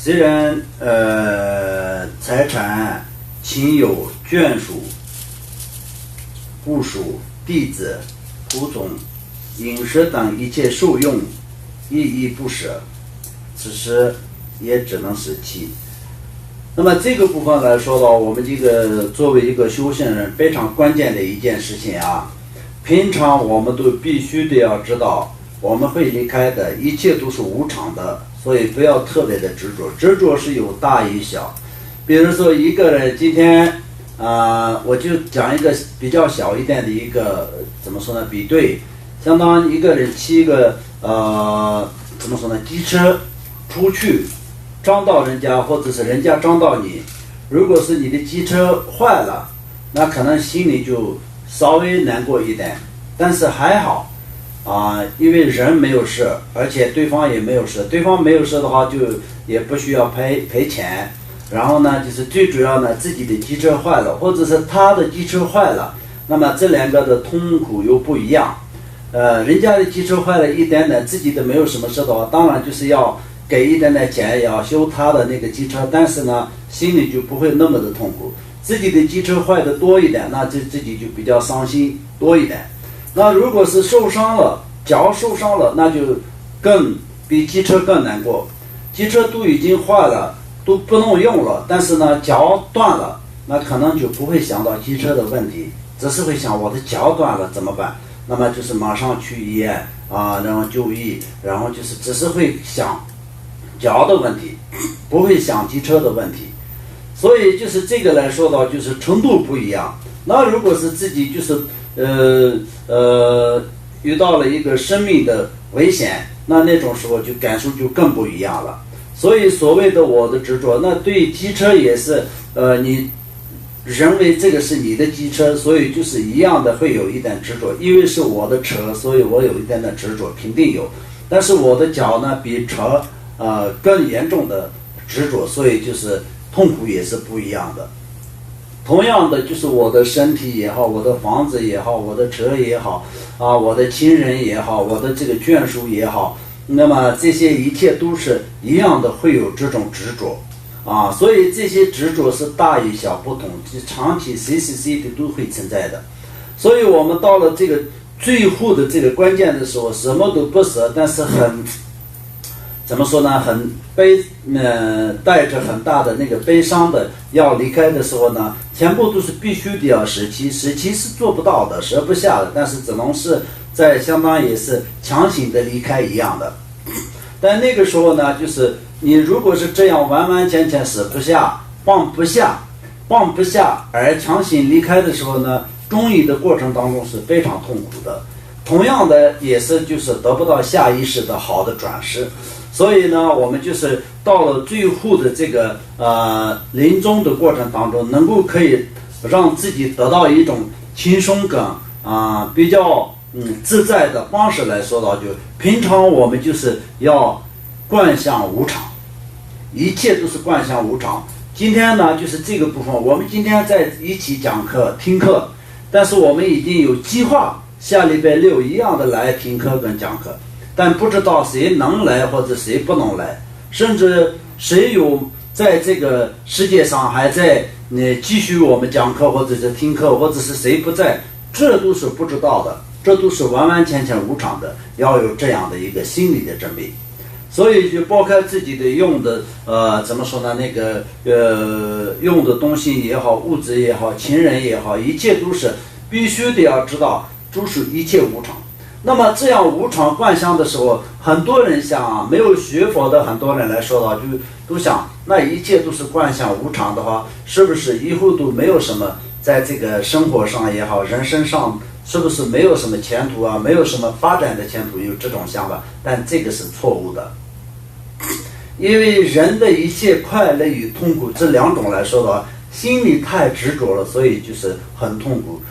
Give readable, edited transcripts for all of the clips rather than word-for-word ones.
虽然财产、亲友、眷属、部属、弟子、仆从、饮食等一切受用，一一不舍，此时也只能舍弃。那么这个部分来说呢，我们这个作为一个修行人，非常关键的一件事情啊。平常我们都必须得要知道，我们会离开的，一切都是无常的，所以不要特别的执着。执着是有大有小。比如说一个人今天我就讲一个比较小一点的一个怎么说呢比对，相当一个人骑一个怎么说呢机车出去撞到人家，或者是人家撞到你，如果是你的机车坏了，那可能心里就稍微难过一点，但是还好因为人没有事，而且对方也没有事，对方没有事的话就也不需要赔钱。然后呢，就是最主要呢，自己的机车坏了，或者是他的机车坏了，那么这两个的痛苦又不一样。人家的机车坏了一点点，自己的没有什么事的话，当然就是要给一点点钱，也要修他的那个机车，但是呢，心里就不会那么的痛苦。自己的机车坏的多一点，那自己就比较伤心多一点。那如果是受伤了，脚受伤了，那就更比机车更难过。机车都已经坏了，都不能用了，但是呢，脚断了，那可能就不会想到机车的问题，只是会想我的脚断了怎么办？那么就是马上去医院然后就医，然后就是只是会想脚的问题，不会想机车的问题。所以就是这个来说到，就是程度不一样。那如果是自己就是遇到了一个生命的危险，那种时候就感受就更不一样了。所以所谓的我的执着，那对机车也是你认为这个是你的机车，所以就是一样的会有一点执着，因为是我的车，所以我有一点的执着，肯定有。但是我的脚呢，比车更严重的执着，所以就是痛苦也是不一样的。同样的，就是我的身体也好，我的房子也好，我的车也好我的亲人也好，我的这个眷属也好，那么这些一切都是一样的，会有这种执着所以这些执着是大与小不同，长期谁的都会存在的。所以我们到了这个最后的这个关键的时候，什么都不舍，但是怎么说呢，很带着很大的那个悲伤的要离开的时候呢，全部都是必须的要舍弃是做不到的，舍不下的，但是只能是在相当也是强行的离开一样的。但那个时候呢，就是你如果是这样完完全全舍不下、放不下而强行离开的时候呢，中医的过程当中是非常痛苦的。同样的也是就是得不到下意识的好的转世。所以呢，我们就是到了最后的这个临终的过程当中，能够可以让自己得到一种轻松感比较自在的方式来说到，就平常我们就是要观想无常，一切都是观想无常。今天呢，就是这个部分，我们今天在一起讲课听课，但是我们已经有计划下礼拜6一样的来听课跟讲课，但不知道谁能来或者谁不能来，甚至谁有在这个世界上还在继续我们讲课或者是听课，或者是谁不在，这都是不知道的，这都是完完全全无常的，要有这样的一个心理的准备。所以就抛开自己的用的怎么说呢，那个用的东西也好，物质也好，情人也好，一切都是必须得要知道，都是一切无常。那么这样无常观想的时候，很多人想没有学佛的很多人来说到，就都想那一切都是观想无常的话，是不是以后都没有什么在这个生活上也好，人生上是不是没有什么前途没有什么发展的前途，有这种想法，但这个是错误的。因为人的一切快乐与痛苦这两种来说的话，心里太执着了，所以就是很痛苦。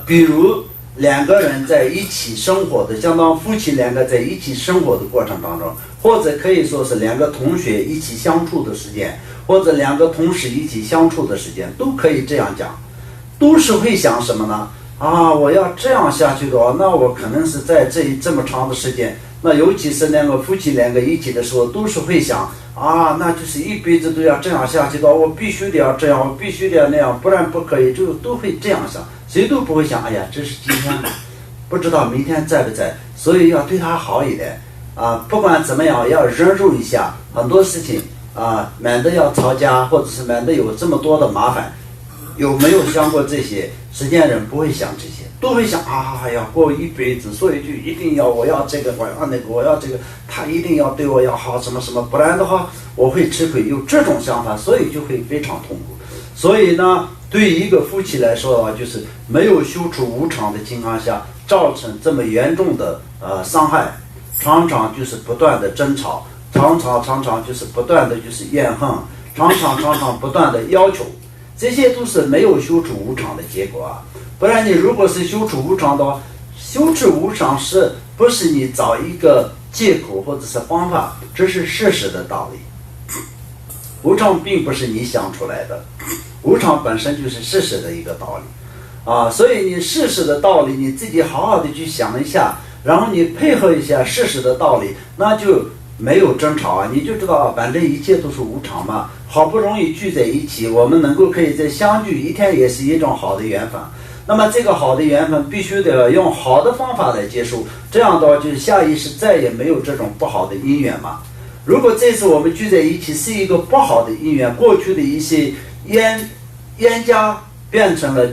比如两个人在一起生活的，相当夫妻两个在一起生活的过程当中，或者可以说是两个同学一起相处的时间，或者两个同事一起相处的时间，都可以这样讲，都是会想什么呢？我要这样下去的话，那我可能是在这么长的时间，那尤其是两个夫妻两个一起的时候，都是会想啊，那就是一辈子都要这样下去的，我必须得要这样，我必须得要那样，不然不可以，就都会这样想，谁都不会想，哎呀，这是今天不知道明天在不在，所以要对他好一点啊，不管怎么样要忍受一下很多事情啊，免得要吵架，或者是免得有这么多的麻烦。有没有想过这些？实践人不会想这些，都会想啊，要过一辈子，所以就一定要我要这个，我要那个，我要这个，他一定要对我要好，什么什么，不然的话我会吃亏。有这种想法，所以就会非常痛苦。所以呢，对于一个夫妻来说的话，就是没有修除无常的情况下，造成这么严重的伤害，常常就是不断的争吵，常常就是不断的就是怨恨，常常不断的要求。这些都是没有修除无常的结果啊！不然你如果是修除无常的话，修持无常是不是你找一个借口或者是方法？这是事实的道理。无常并不是你想出来的，无常本身就是事实的一个道理啊！所以你事实的道理，你自己好好的去想一下，然后你配合一下事实的道理，那就没有争吵啊！你就知道，反正一切都是无常嘛。好不容易聚在一起，我们能够可以再相聚一天，也是一种好的缘分。那么这个好的缘分必须得用好的方法来结束，这样的话就是下一世再也没有这种不好的因缘嘛。如果这次我们聚在一起是一个不好的因缘，过去的一些冤家变成了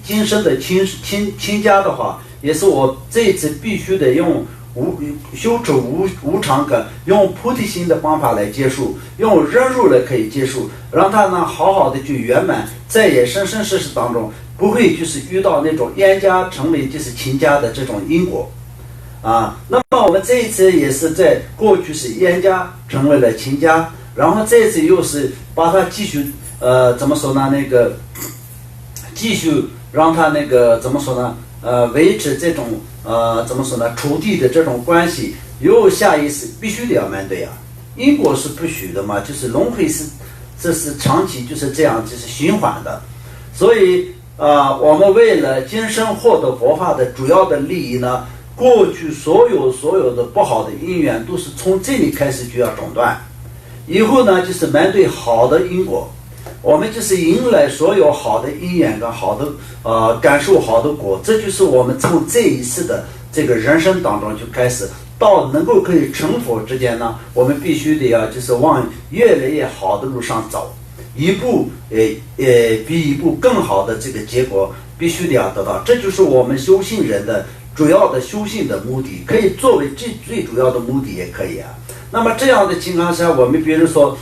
今生的亲家的话，也是我这一次必须得用修持无常感，用菩提心的方法来结束，用忍辱来可以结束，让他呢好好的去圆满，再也生世当中不会就是遇到那种冤家成为就是亲家的这种因果啊。那么我们这一次也是在过去是冤家成为了亲家，然后这一次又是把他继续怎么说呢，那个继续让他那个怎么说呢，维持这种怎么说呢，处地的这种关系，又下一次必须得要面对啊。因果是不许的嘛，就是轮回这是长期就是这样，就是循环的。所以我们为了今生获得佛法的主要的利益呢，过去所有的不好的因缘都是从这里开始就要中断，以后呢就是面对好的因果。我们就是迎来所有好的因缘跟好的感受好的果，这就是我们从这一次的这个人生当中就开始到能够可以成佛之间呢，我们必须得要就是往越来越好的路上走，一步比一步更好的这个结果必须得要得到，这就是我们修行人的主要的修行的目的，可以作为最主要的目的也可以啊。那么这样的情况下，我们比如说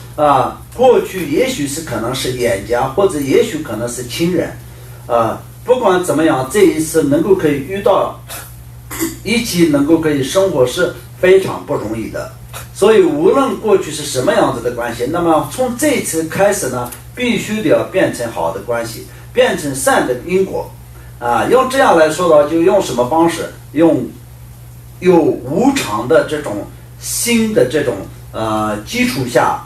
过去也许是可能是冤家，或者也许可能是亲人，不管怎么样，这一次能够可以遇到一起能够可以生活是非常不容易的。所以无论过去是什么样子的关系，那么从这一次开始呢，必须得要变成好的关系，变成善的因果用这样来说的话，就用什么方式？用有无常的这种心的这种基础下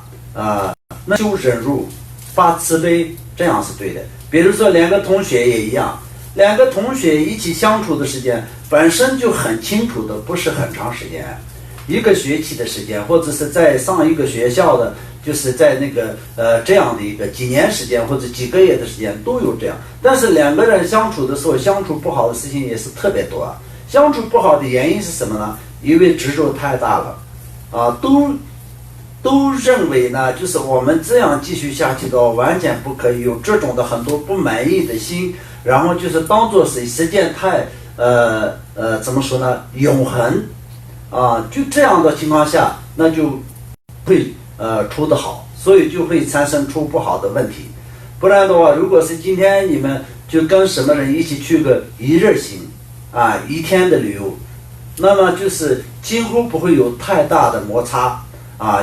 那修忍辱发慈悲，这样是对的。比如说两个同学也一样，两个同学一起相处的时间本身就很清楚的，不是很长时间，一个学期的时间，或者是在上一个学校的，就是在那个这样的一个几年时间或者几个月的时间都有这样。但是两个人相处的时候，相处不好的事情也是特别多啊。相处不好的原因是什么呢？因为执着太大了都认为呢，就是我们这样继续下去的话，完全不可以有这种的很多不满意的心，然后就是当做是时间太怎么说呢，永恒就这样的情况下，那就会出得好，所以就会产生出不好的问题。不然的话，如果是今天你们就跟什么人一起去个一日行一天的旅游，那么就是几乎不会有太大的摩擦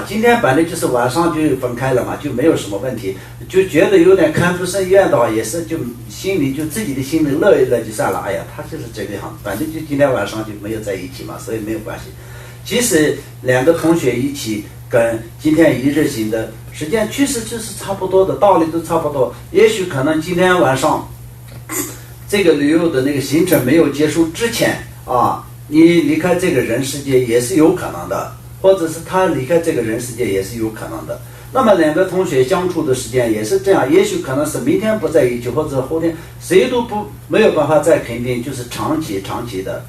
今天反正就是晚上就分开了嘛，就没有什么问题，就觉得有点看不顺眼的话，也是就心里就自己的心里乐一乐就算了。哎呀，他就是这个样，反正就今天晚上就没有在一起嘛，所以没有关系。即使两个同学一起跟今天一日行的时间确实就是差不多的，道理都差不多，也许可能今天晚上这个旅游的那个行程没有结束之前你离开这个人世界也是有可能的，或者是他离开这个人世界也是有可能的。那么两个同学相处的时间也是这样，也许可能是明天不在一起，或者后天谁都没有办法再肯定，就是长期的。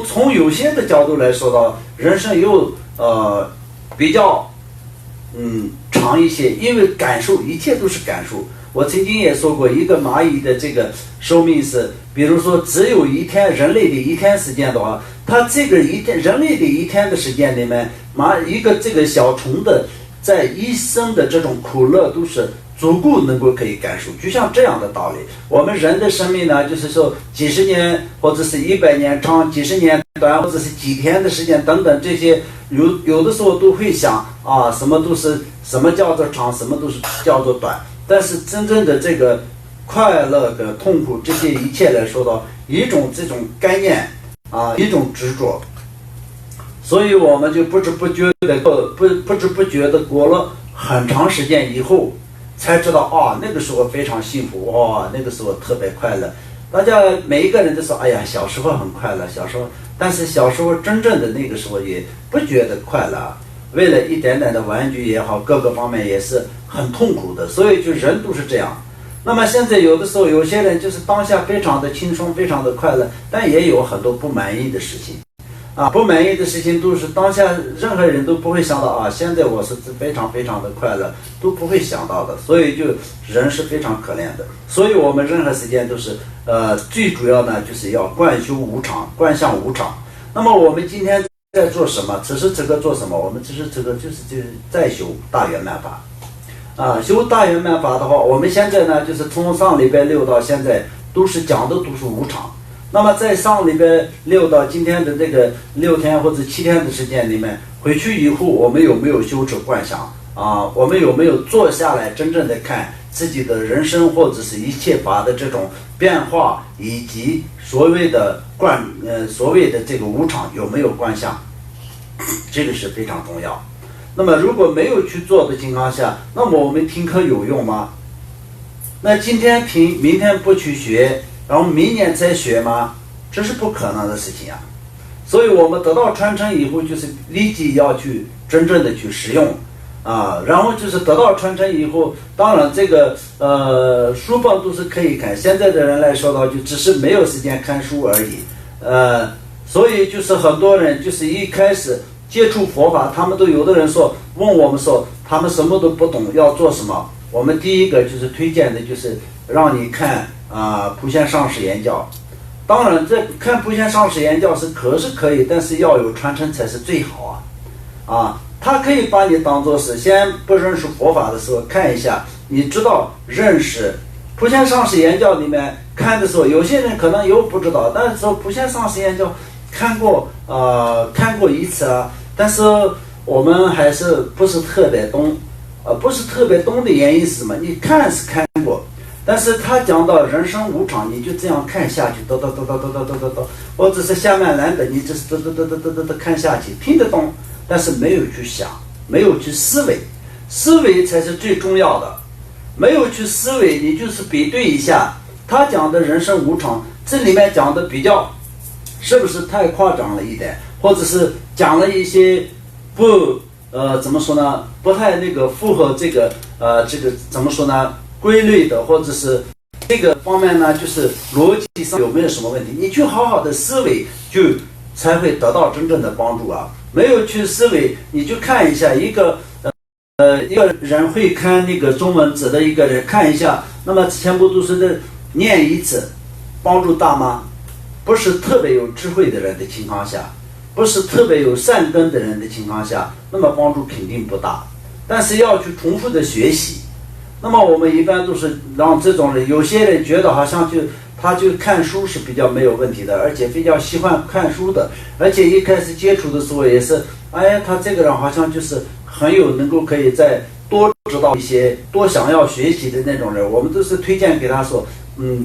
从有些的角度来说到，人生又比较长一些，因为感受，一切都是感受。我曾经也说过，一个蚂蚁的这个寿命是，比如说只有一天，人类的一天时间的话，它这个一天，人类的一天的时间里面，一个这个小虫的在一生的这种苦乐都是足够能够可以感受，就像这样的道理。我们人的生命呢，就是说几十年或者是100年长，几十年短，或者是几天的时间等等，这些有的时候都会想啊，什么叫做长，什么都是叫做短。但是真正的这个快乐的痛苦，这些一切来说到一种这种概念啊，一种执着。所以我们就不知不觉的过了很长时间以后，才知道啊，那个时候非常幸福，哇，那个时候特别快乐。大家每一个人都说，哎呀，小时候很快乐，但是小时候真正的那个时候也不觉得快乐，为了一点点的玩具也好，各个方面也是很痛苦的。所以就人都是这样。那么现在有的时候有些人就是当下非常的轻松，非常的快乐，但也有很多不满意的事情。不满意的事情都是当下任何人都不会想到啊，现在我是非常非常的快乐，都不会想到的。所以就人是非常可怜的。所以我们任何时间都是最主要呢，就是要观修无常，观相无常。那么我们今天在做什么？此时此刻做什么？我们此时此刻就是在修大圆满法。修大圆满法的话，我们现在呢，就是从上礼拜6到现在都是讲的都是无常。那么在上礼拜6到今天的这个6天或者7天的时间里面，回去以后我们有没有修持观想啊？我们有没有坐下来真正的看自己的人生或者是一切法的这种变化，以及所谓的这个无常有没有观想？这个是非常重要。那么如果没有去做的情况下，那么我们听课有用吗？那今天听，明天不去学，然后明年再学吗？这是不可能的事情啊！所以我们得到传承以后，就是立即要去真正的去使用啊。然后就是得到传承以后，当然这个书本都是可以看。现在的人来说的，就只是没有时间看书而已。所以就是很多人就是一开始接触佛法，他们都有的人问我们说，他们什么都不懂，要做什么？我们第一个就是推荐的就是让你看普贤上师言教。当然这看普贤上师言教是可以，但是要有传承才是最好啊。他可以把你当作是先不认识佛法的时候看一下，你知道认识普贤上师言教里面看的时候，有些人可能又不知道，但是说普贤上师言教看过一次啊，但是我们还是不是特别懂，不是特别懂的原因是什么？你看是看过，但是他讲到人生无常，你就这样看下去，或者是下面来的，你就是看下去，听得懂，但是没有去想，没有去思维，思维才是最重要的。没有去思维，你就是比对一下，他讲的人生无常，这里面讲的比较是不是太夸张了一点，或者是讲了一些怎么说呢？不太那个符合这个怎么说呢？规律的，或者是这个方面呢，就是逻辑上有没有什么问题？你去好好的思维，就才会得到真正的帮助啊！没有去思维，你就看一下一个人会看那个中文字的一个人看一下，那么全部都是念一次，帮助大吗？不是特别有智慧的人的情况下，不是特别有善根的人的情况下，那么帮助肯定不大。但是要去重复的学习，那么我们一般都是让这种人，有些人觉得好像他就看书是比较没有问题的，而且比较喜欢看书的，而且一开始接触的时候也是，他这个人好像就是很有能够可以再多知道一些，多想要学习的那种人，我们都是推荐给他说，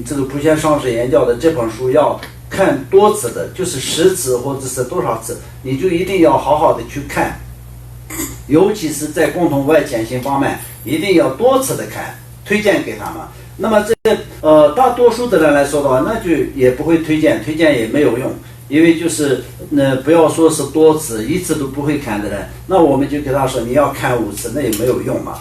这个普贤上师言教的这本书要看多次的，就是10次或者是多少次，你就一定要好好的去看，尤其是在共同外潜行方面，一定要多次的看，推荐给他们。那么大多数的人来说的话，那就也不会推荐也没有用，因为就是不要说是多次，一次都不会看的人，那我们就给他说你要看5次，那也没有用嘛。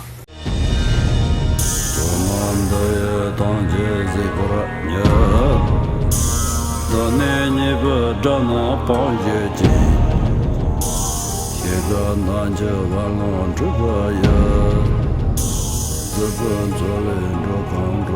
自尊做人着康着